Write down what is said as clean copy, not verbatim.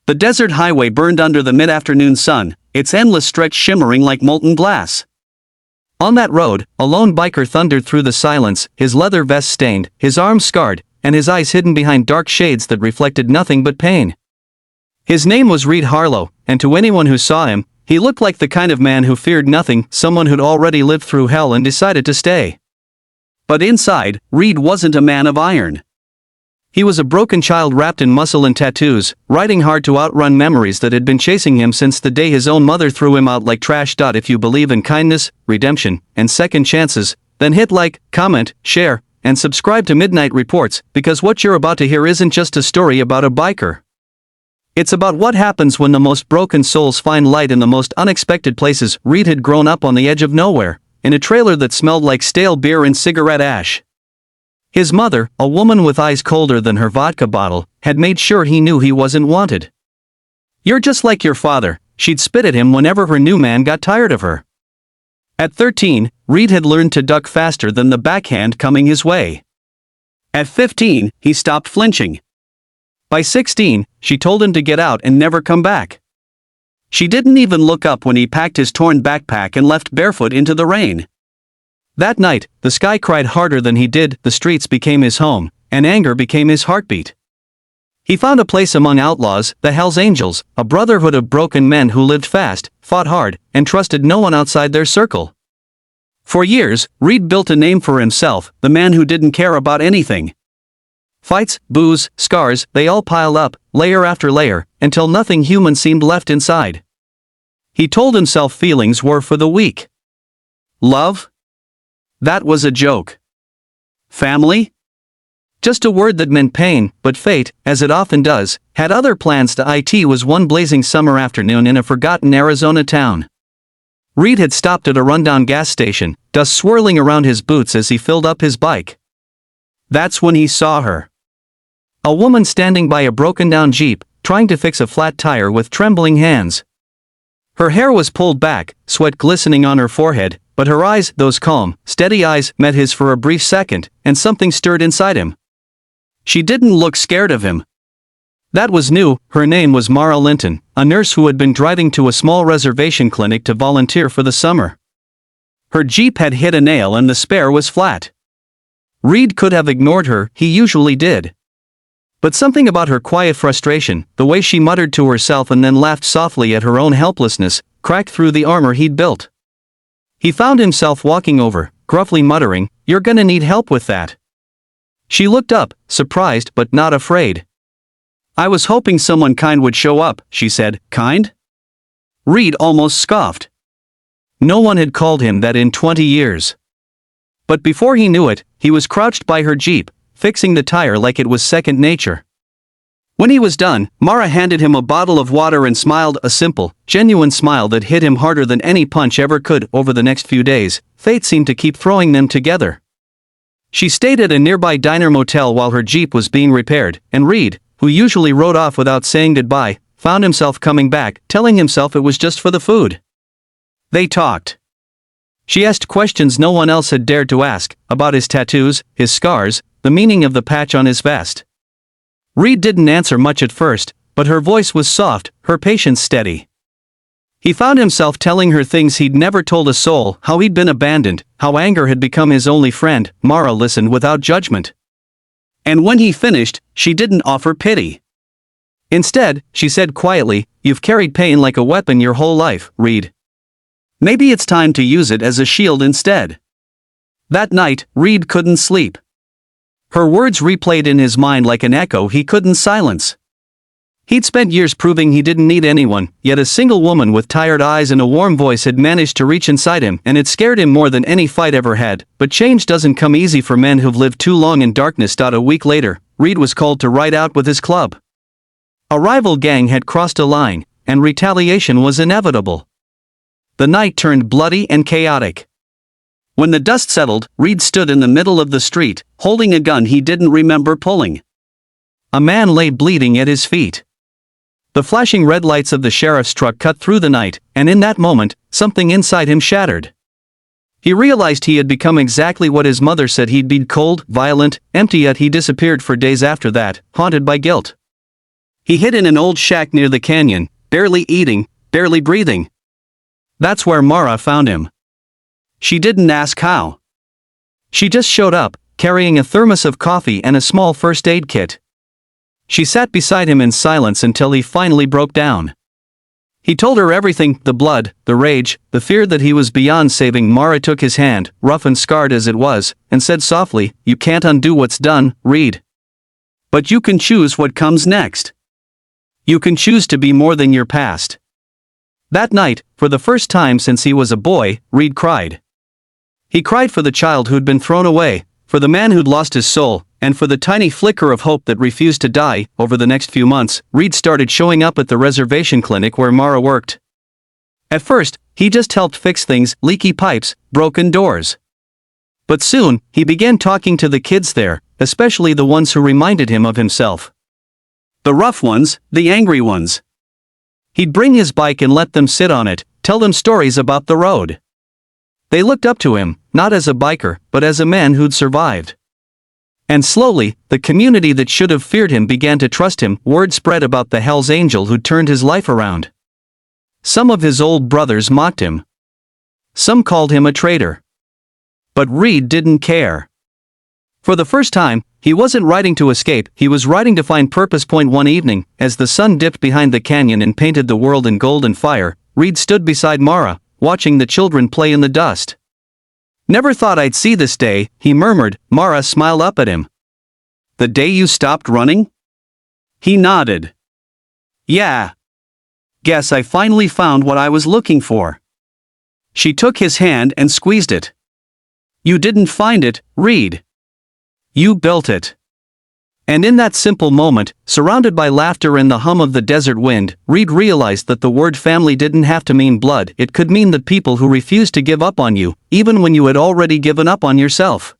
The desert highway burned under the mid-afternoon sun, its endless stretch shimmering like molten glass. On that road, a lone biker thundered through the silence, his leather vest stained, his arms scarred, and his eyes hidden behind dark shades that reflected nothing but pain. His name was Reed Harlow, and to anyone who saw him, he looked like the kind of man who feared nothing, someone who'd already lived through hell and decided to stay. But inside, Reed wasn't a man of iron. He was a broken child wrapped in muscle and tattoos, riding hard to outrun memories that had been chasing him since the day his own mother threw him out like trash. If you believe in kindness, redemption, and second chances, then hit like, comment, share, and subscribe to Midnight Reports, because what you're about to hear isn't just a story about a biker. It's about what happens when the most broken souls find light in the most unexpected places. Reed had grown up on the edge of nowhere, in a trailer that smelled like stale beer and cigarette ash. His mother, a woman with eyes colder than her vodka bottle, had made sure he knew he wasn't wanted. "You're just like your father," she'd spit at him whenever her new man got tired of her. At 13, Reed had learned to duck faster than the backhand coming his way. At 15, he stopped flinching. By 16, she told him to get out and never come back. She didn't even look up when he packed his torn backpack and left barefoot into the rain. That night, the sky cried harder than he did, the streets became his home, and anger became his heartbeat. He found a place among outlaws, the Hells Angels, a brotherhood of broken men who lived fast, fought hard, and trusted no one outside their circle. For years, Reed built a name for himself, the man who didn't care about anything. Fights, booze, scars, they all piled up, layer after layer, until nothing human seemed left inside. He told himself feelings were for the weak. Love? That was a joke. Family? Just a word that meant pain, but fate, as it often does, had other plans. It was one blazing summer afternoon in a forgotten Arizona town. Reed had stopped at a rundown gas station, dust swirling around his boots as he filled up his bike. That's when he saw her. A woman standing by a broken-down Jeep, trying to fix a flat tire with trembling hands. Her hair was pulled back, sweat glistening on her forehead, but her eyes, those calm, steady eyes, met his for a brief second, and something stirred inside him. She didn't look scared of him. That was new. Her name was Mara Linton, a nurse who had been driving to a small reservation clinic to volunteer for the summer. Her Jeep had hit a nail and the spare was flat. Reed could have ignored her, he usually did. But something about her quiet frustration, the way she muttered to herself and then laughed softly at her own helplessness, cracked through the armor he'd built. He found himself walking over, gruffly muttering, "You're gonna need help with that." She looked up, surprised but not afraid. "I was hoping someone kind would show up," she said. "Kind?" Reed almost scoffed. No one had called him that in 20 years. But before he knew it, he was crouched by her Jeep, fixing the tire like it was second nature. When he was done, Mara handed him a bottle of water and smiled, a simple, genuine smile that hit him harder than any punch ever could. Over the next few days, fate seemed to keep throwing them together. She stayed at a nearby diner motel while her Jeep was being repaired, and Reed, who usually rode off without saying goodbye, found himself coming back, telling himself it was just for the food. They talked. She asked questions no one else had dared to ask, about his tattoos, his scars, the meaning of the patch on his vest. Reed didn't answer much at first, but her voice was soft, her patience steady. He found himself telling her things he'd never told a soul, how he'd been abandoned, how anger had become his only friend. Mara listened without judgment. And when he finished, she didn't offer pity. Instead, she said quietly, "You've carried pain like a weapon your whole life, Reed. Maybe it's time to use it as a shield instead." That night, Reed couldn't sleep. Her words replayed in his mind like an echo he couldn't silence. He'd spent years proving he didn't need anyone, yet a single woman with tired eyes and a warm voice had managed to reach inside him, and it scared him more than any fight ever had. But change doesn't come easy for men who've lived too long in darkness. A week later, Reed was called to ride out with his club. A rival gang had crossed a line, and retaliation was inevitable. The night turned bloody and chaotic. When the dust settled, Reed stood in the middle of the street, holding a gun he didn't remember pulling. A man lay bleeding at his feet. The flashing red lights of the sheriff's truck cut through the night, and in that moment, something inside him shattered. He realized he had become exactly what his mother said he'd be: cold, violent, empty. Yet he disappeared for days after that, haunted by guilt. He hid in an old shack near the canyon, barely eating, barely breathing. That's where Mara found him. She didn't ask how. She just showed up, carrying a thermos of coffee and a small first aid kit. She sat beside him in silence until he finally broke down. He told her everything, the blood, the rage, the fear that he was beyond saving. Mara took his hand, rough and scarred as it was, and said softly, "You can't undo what's done, Reed. But you can choose what comes next. You can choose to be more than your past." That night, for the first time since he was a boy, Reed cried. He cried for the child who'd been thrown away, for the man who'd lost his soul, and for the tiny flicker of hope that refused to die. Over the next few months, Reed started showing up at the reservation clinic where Mara worked. At first, he just helped fix things, leaky pipes, broken doors. But soon, he began talking to the kids there, especially the ones who reminded him of himself. The rough ones, the angry ones. He'd bring his bike and let them sit on it, tell them stories about the road. They looked up to him, not as a biker, but as a man who'd survived. And slowly, the community that should have feared him began to trust him. Word spread about the Hell's Angel who'd turned his life around. Some of his old brothers mocked him. Some called him a traitor. But Reed didn't care. For the first time, he wasn't riding to escape, he was riding to find purpose. One evening, as the sun dipped behind the canyon and painted the world in golden fire, Reed stood beside Mara, watching the children play in the dust. "Never thought I'd see this day," he murmured. Mara smiled up at him. "The day you stopped running?" He nodded. "Yeah. Guess I finally found what I was looking for." She took his hand and squeezed it. "You didn't find it, Reed. You built it." And in that simple moment, surrounded by laughter and the hum of the desert wind, Reed realized that the word family didn't have to mean blood. It could mean the people who refused to give up on you, even when you had already given up on yourself.